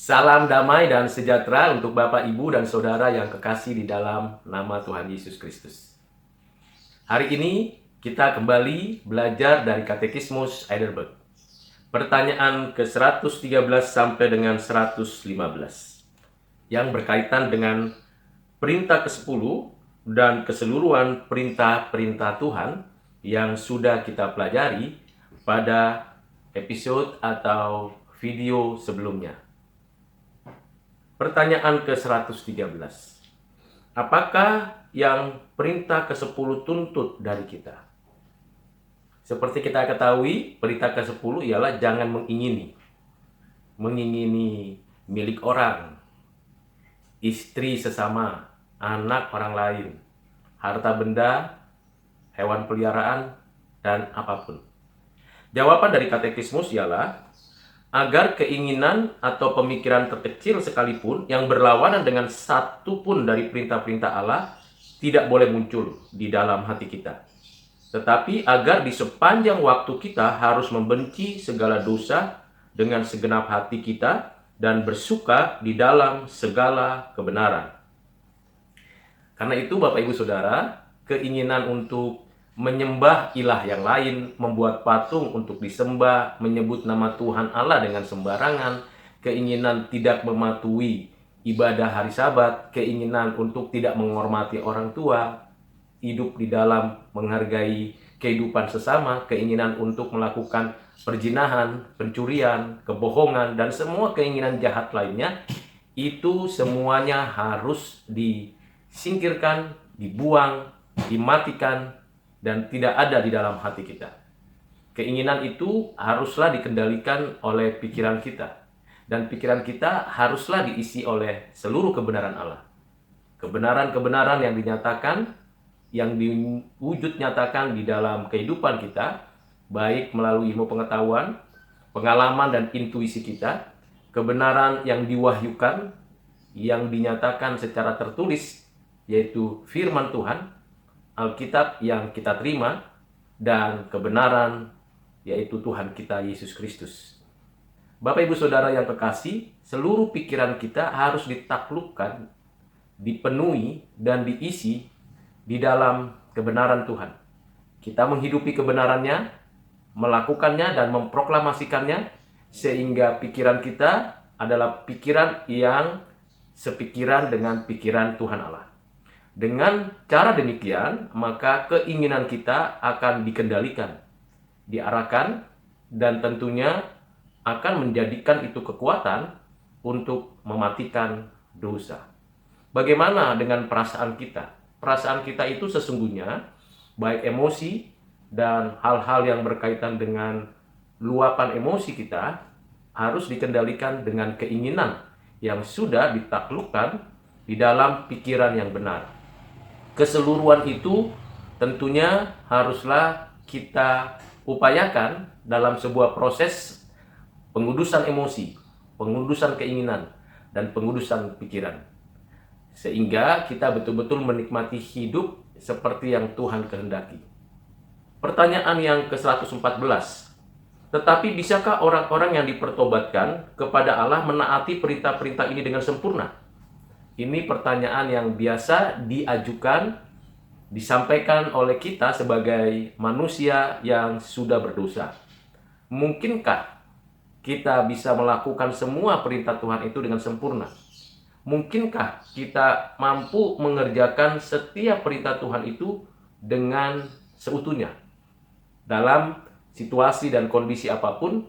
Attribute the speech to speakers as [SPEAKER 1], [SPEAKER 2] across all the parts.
[SPEAKER 1] Salam damai dan sejahtera untuk Bapak, Ibu, dan Saudara yang kekasih di dalam nama Tuhan Yesus Kristus. Hari ini kita kembali belajar dari Katekismus Heidelberg. Pertanyaan ke-113 sampai dengan 115 yang berkaitan dengan perintah ke-10 dan keseluruhan perintah-perintah Tuhan yang sudah kita pelajari pada episode atau video sebelumnya. Pertanyaan ke-113. Apakah yang perintah ke-10 tuntut dari kita? Seperti kita ketahui, perintah ke-10 ialah jangan mengingini. Mengingini milik orang, istri sesama, anak orang lain, harta benda, hewan peliharaan, dan apapun. Jawaban dari katekismus ialah agar keinginan atau pemikiran terkecil sekalipun yang berlawanan dengan satu pun dari perintah-perintah Allah tidak boleh muncul di dalam hati kita. Tetapi agar di sepanjang waktu kita harus membenci segala dosa dengan segenap hati kita dan bersuka di dalam segala kebenaran. Karena itu Bapak Ibu Saudara, keinginan untuk menyembah ilah yang lain, membuat patung untuk disembah, menyebut nama Tuhan Allah dengan sembarangan, keinginan tidak mematuhi ibadah hari Sabat, keinginan untuk tidak menghormati orang tua, hidup di dalam menghargai kehidupan sesama, keinginan untuk melakukan perzinahan, pencurian, kebohongan, dan semua keinginan jahat lainnya, itu semuanya harus disingkirkan, dibuang, dimatikan, dan tidak ada di dalam hati kita. Keinginan itu haruslah dikendalikan oleh pikiran kita. Dan pikiran kita haruslah diisi oleh seluruh kebenaran Allah. Kebenaran-kebenaran yang dinyatakan, yang diwujud nyatakan di dalam kehidupan kita, baik melalui ilmu pengetahuan, pengalaman dan intuisi kita, kebenaran yang diwahyukan, yang dinyatakan secara tertulis, yaitu firman Tuhan, Alkitab yang kita terima, dan kebenaran yaitu Tuhan kita Yesus Kristus. Bapak Ibu Saudara yang kekasih, seluruh pikiran kita harus ditaklukkan, dipenuhi, dan diisi di dalam kebenaran Tuhan. Kita menghidupi kebenarannya, melakukannya dan memproklamasikannya, sehingga pikiran kita adalah pikiran yang sepikiran dengan pikiran Tuhan Allah. Dengan cara demikian, maka keinginan kita akan dikendalikan, diarahkan, dan tentunya akan menjadikan itu kekuatan untuk mematikan dosa. Bagaimana dengan perasaan kita? Perasaan kita itu sesungguhnya, baik emosi dan hal-hal yang berkaitan dengan luapan emosi kita, harus dikendalikan dengan keinginan yang sudah ditaklukkan di dalam pikiran yang benar. Keseluruhan itu tentunya haruslah kita upayakan dalam sebuah proses pengudusan emosi, pengudusan keinginan, dan pengudusan pikiran. Sehingga kita betul-betul menikmati hidup seperti yang Tuhan kehendaki. Pertanyaan yang ke-114. Tetapi bisakah orang-orang yang dipertobatkan kepada Allah menaati perintah-perintah ini dengan sempurna? Ini pertanyaan yang biasa diajukan, disampaikan oleh kita sebagai manusia yang sudah berdosa. Mungkinkah kita bisa melakukan semua perintah Tuhan itu dengan sempurna? Mungkinkah kita mampu mengerjakan setiap perintah Tuhan itu dengan seutuhnya? Dalam situasi dan kondisi apapun,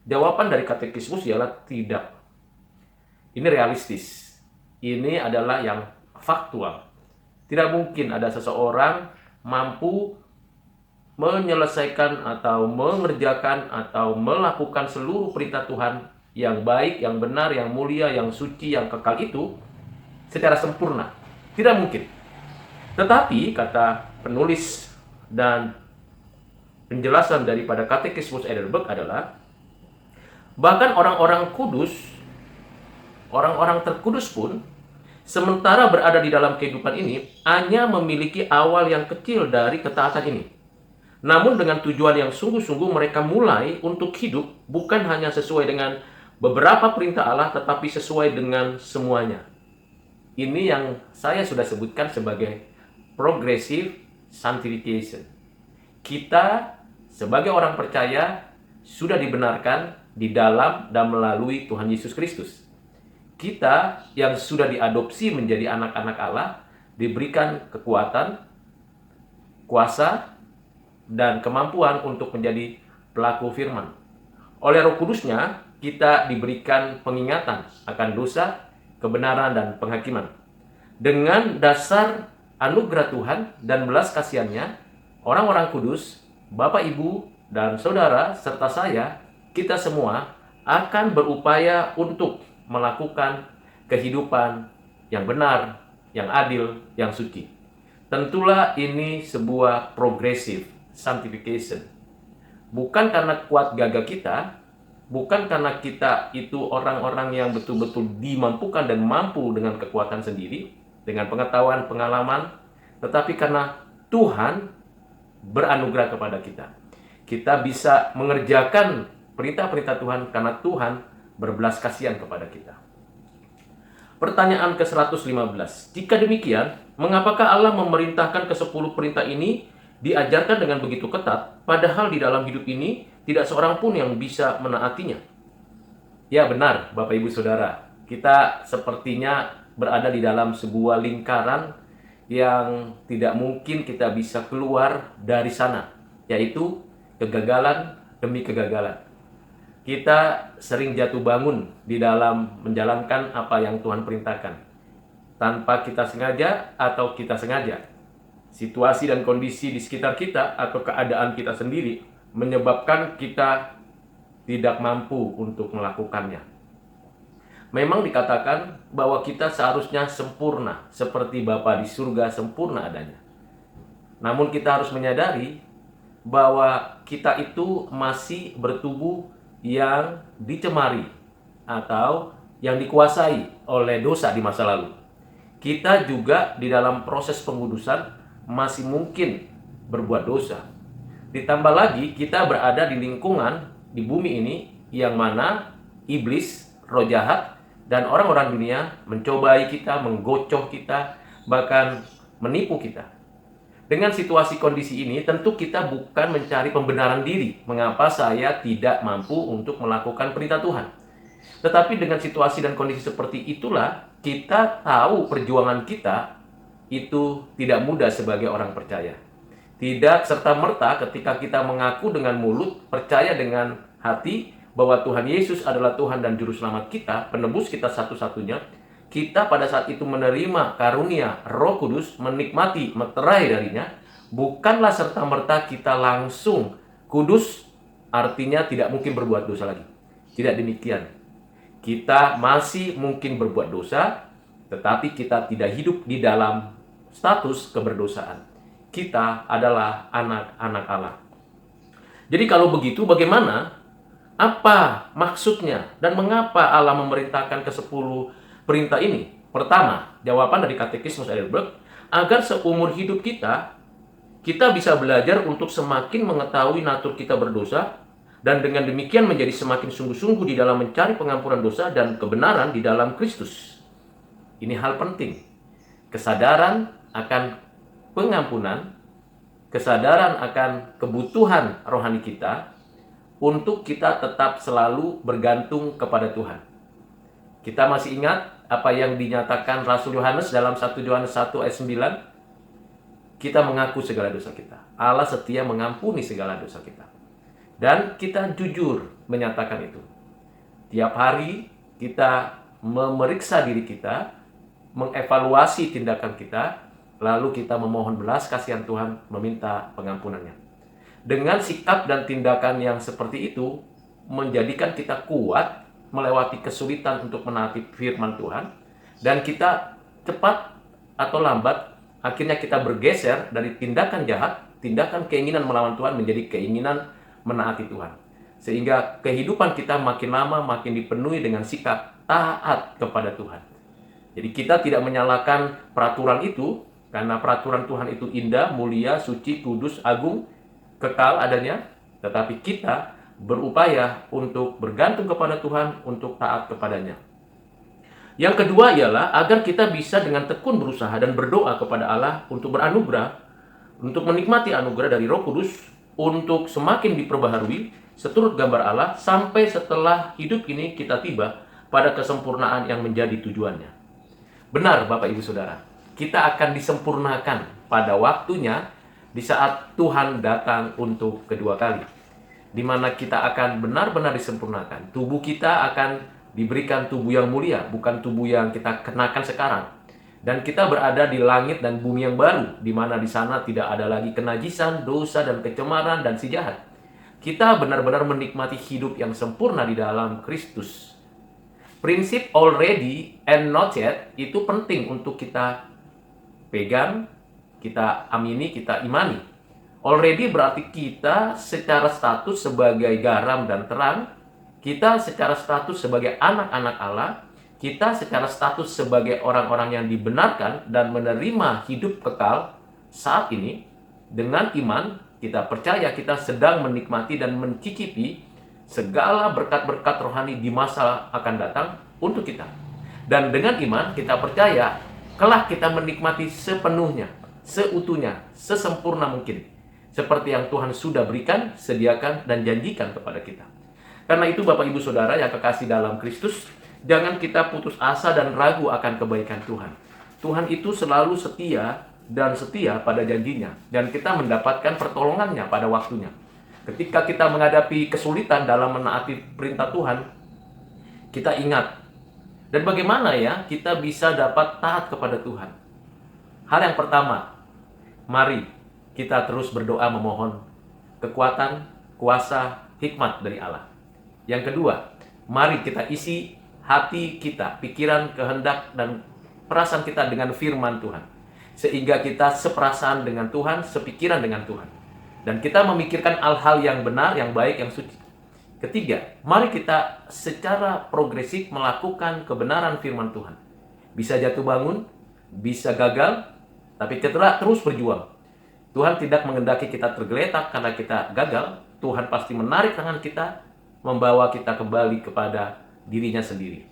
[SPEAKER 1] jawaban dari katekismus ialah tidak. Ini realistis. Ini adalah yang faktual. Tidak mungkin ada seseorang mampu menyelesaikan atau mengerjakan atau melakukan seluruh perintah Tuhan yang baik, yang benar, yang mulia, yang suci, yang kekal itu secara sempurna. Tidak mungkin. Tetapi kata penulis dan penjelasan daripada Katekismus Heidelberg adalah bahkan orang-orang kudus, orang-orang terkudus pun sementara berada di dalam kehidupan ini hanya memiliki awal yang kecil dari ketaatan ini. Namun dengan tujuan yang sungguh-sungguh mereka mulai untuk hidup bukan hanya sesuai dengan Beberapa perintah Allah tetapi sesuai dengan semuanya. Ini yang saya sudah sebutkan sebagai progressive sanctification. Kita sebagai orang percaya sudah dibenarkan di dalam dan melalui Tuhan Yesus Kristus. Kita yang sudah diadopsi menjadi anak-anak Allah diberikan kekuatan, kuasa, dan kemampuan untuk menjadi pelaku firman. Oleh Roh Kudusnya, kita diberikan pengingatan akan dosa, kebenaran, dan penghakiman. Dengan dasar anugerah Tuhan dan belas kasihan-Nya, orang-orang kudus, Bapak, Ibu, dan Saudara, serta saya, kita semua akan berupaya untuk melakukan kehidupan yang benar, yang adil, yang suci. Tentulah ini sebuah progressive sanctification. Bukan karena kuat gagah kita, bukan karena kita itu orang-orang yang betul-betul dimampukan dan mampu dengan kekuatan sendiri, dengan pengetahuan, pengalaman, tetapi karena Tuhan beranugerah kepada kita. Kita bisa mengerjakan perintah-perintah Tuhan karena Tuhan berbelas kasihan kepada kita. Pertanyaan ke-115. Jika demikian, mengapakah Allah memerintahkan ke-10 perintah ini diajarkan dengan begitu ketat, padahal di dalam hidup ini tidak seorang pun yang bisa menaatinya? Ya benar, Bapak Ibu Saudara, kita sepertinya berada di dalam sebuah lingkaran yang tidak mungkin kita bisa keluar dari sana, yaitu kegagalan demi kegagalan. Kita sering jatuh bangun di dalam menjalankan apa yang Tuhan perintahkan, tanpa kita sengaja atau kita sengaja. Situasi dan kondisi di sekitar kita atau keadaan kita sendiri menyebabkan kita tidak mampu untuk melakukannya. Memang dikatakan bahwa kita seharusnya sempurna, seperti Bapa di surga sempurna adanya. Namun kita harus menyadari bahwa kita itu masih bertubuh yang dicemari atau yang dikuasai oleh dosa di masa lalu. Kita juga di dalam proses pengudusan masih mungkin berbuat dosa. Ditambah lagi kita berada di lingkungan di bumi ini yang mana iblis, roh jahat, dan orang-orang dunia mencobai kita, menggocok kita, bahkan menipu kita. Dengan situasi kondisi ini, tentu kita bukan mencari pembenaran diri. Mengapa saya tidak mampu untuk melakukan perintah Tuhan? Tetapi dengan situasi dan kondisi seperti itulah, kita tahu perjuangan kita itu tidak mudah sebagai orang percaya. Tidak serta-merta ketika kita mengaku dengan mulut, percaya dengan hati bahwa Tuhan Yesus adalah Tuhan dan Juru Selamat kita, penebus kita satu-satunya, kita pada saat itu menerima karunia Roh Kudus, menikmati meterai darinya, bukanlah serta-merta kita langsung kudus, artinya tidak mungkin berbuat dosa lagi. Tidak demikian. Kita masih mungkin berbuat dosa, tetapi kita tidak hidup di dalam status keberdosaan. Kita adalah anak-anak Allah. Jadi kalau begitu bagaimana? Apa maksudnya? Dan mengapa Allah memerintahkan ke-10 perintah ini? Pertama, jawaban dari Katekismus Heidelberg, agar seumur hidup kita bisa belajar untuk semakin mengetahui natur kita berdosa, dan dengan demikian menjadi semakin sungguh-sungguh di dalam mencari pengampunan dosa dan kebenaran di dalam Kristus. Ini hal penting. Kesadaran akan pengampunan, kesadaran akan kebutuhan rohani kita, untuk kita tetap selalu bergantung kepada Tuhan. Kita masih ingat apa yang dinyatakan Rasul Yohanes dalam 1 Yohanes 1 ayat 9? Kita mengaku segala dosa kita. Allah setia mengampuni segala dosa kita. Dan kita jujur menyatakan itu. Tiap hari kita memeriksa diri kita, mengevaluasi tindakan kita, lalu kita memohon belas kasihan Tuhan, meminta pengampunannya. Dengan sikap dan tindakan yang seperti itu, menjadikan kita kuat melewati kesulitan untuk menaati firman Tuhan, dan kita cepat atau lambat akhirnya kita bergeser dari tindakan jahat, tindakan keinginan melawan Tuhan menjadi keinginan menaati Tuhan. Sehingga kehidupan kita makin lama makin dipenuhi dengan sikap taat kepada Tuhan. Jadi kita tidak menyalahkan peraturan itu, karena peraturan Tuhan itu indah, mulia, suci, kudus, agung, kekal adanya, tetapi kita berupaya untuk bergantung kepada Tuhan, untuk taat kepadanya. Yang kedua ialah agar kita bisa dengan tekun berusaha dan berdoa kepada Allah untuk beranugerah, untuk menikmati anugerah dari Roh Kudus, untuk semakin diperbaharui seturut gambar Allah sampai setelah hidup ini kita tiba pada kesempurnaan yang menjadi tujuannya. Benar Bapak Ibu Saudara, kita akan disempurnakan pada waktunya di saat Tuhan datang untuk kedua kali, di mana kita akan benar-benar disempurnakan. Tubuh kita akan diberikan tubuh yang mulia, bukan tubuh yang kita kenakan sekarang. Dan kita berada di langit dan bumi yang baru, di mana di sana tidak ada lagi kenajisan, dosa, dan kecemaran, dan si jahat. Kita benar-benar menikmati hidup yang sempurna di dalam Kristus. Prinsip already and not yet itu penting untuk kita pegang, kita amini, kita imani. Already berarti kita secara status sebagai garam dan terang, kita secara status sebagai anak-anak Allah, kita secara status sebagai orang-orang yang dibenarkan dan menerima hidup kekal saat ini. Dengan iman, kita percaya kita sedang menikmati dan mencicipi segala berkat-berkat rohani di masa akan datang untuk kita. Dan dengan iman, kita percaya kelak kita menikmati sepenuhnya, seutuhnya, sesempurna mungkin, seperti yang Tuhan sudah berikan, sediakan, dan janjikan kepada kita. Karena itu Bapak Ibu Saudara yang kekasih dalam Kristus, jangan kita putus asa dan ragu akan kebaikan Tuhan. Tuhan itu selalu setia dan setia pada janjinya, dan kita mendapatkan pertolongannya pada waktunya. Ketika kita menghadapi kesulitan dalam menaati perintah Tuhan, kita ingat. Dan bagaimana ya kita bisa dapat taat kepada Tuhan? Hal yang pertama, mari kita terus berdoa memohon kekuatan, kuasa, hikmat dari Allah. Yang kedua, mari kita isi hati kita, pikiran, kehendak, dan perasaan kita dengan firman Tuhan. Sehingga kita seperasaan dengan Tuhan, sepikiran dengan Tuhan. Dan kita memikirkan hal-hal yang benar, yang baik, yang suci. Ketiga, mari kita secara progresif melakukan kebenaran firman Tuhan. Bisa jatuh bangun, bisa gagal, tapi kita terus berjuang. Tuhan tidak mengendaki kita tergeletak karena kita gagal. Tuhan pasti menarik tangan kita, membawa kita kembali kepada dirinya sendiri.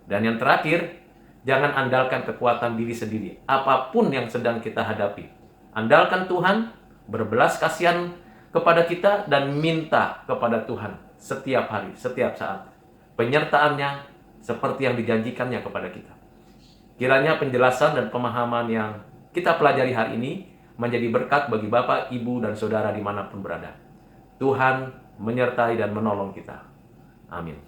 [SPEAKER 1] Dan yang terakhir, jangan andalkan kekuatan diri sendiri. Apapun yang sedang kita hadapi, andalkan Tuhan, berbelas kasihan kepada kita, dan minta kepada Tuhan setiap hari, setiap saat. Penyertaannya seperti yang dijanjikannya kepada kita. Kiranya penjelasan dan pemahaman yang kita pelajari hari ini menjadi berkat bagi Bapak, Ibu, dan Saudara dimanapun berada. Tuhan menyertai dan menolong kita. Amin.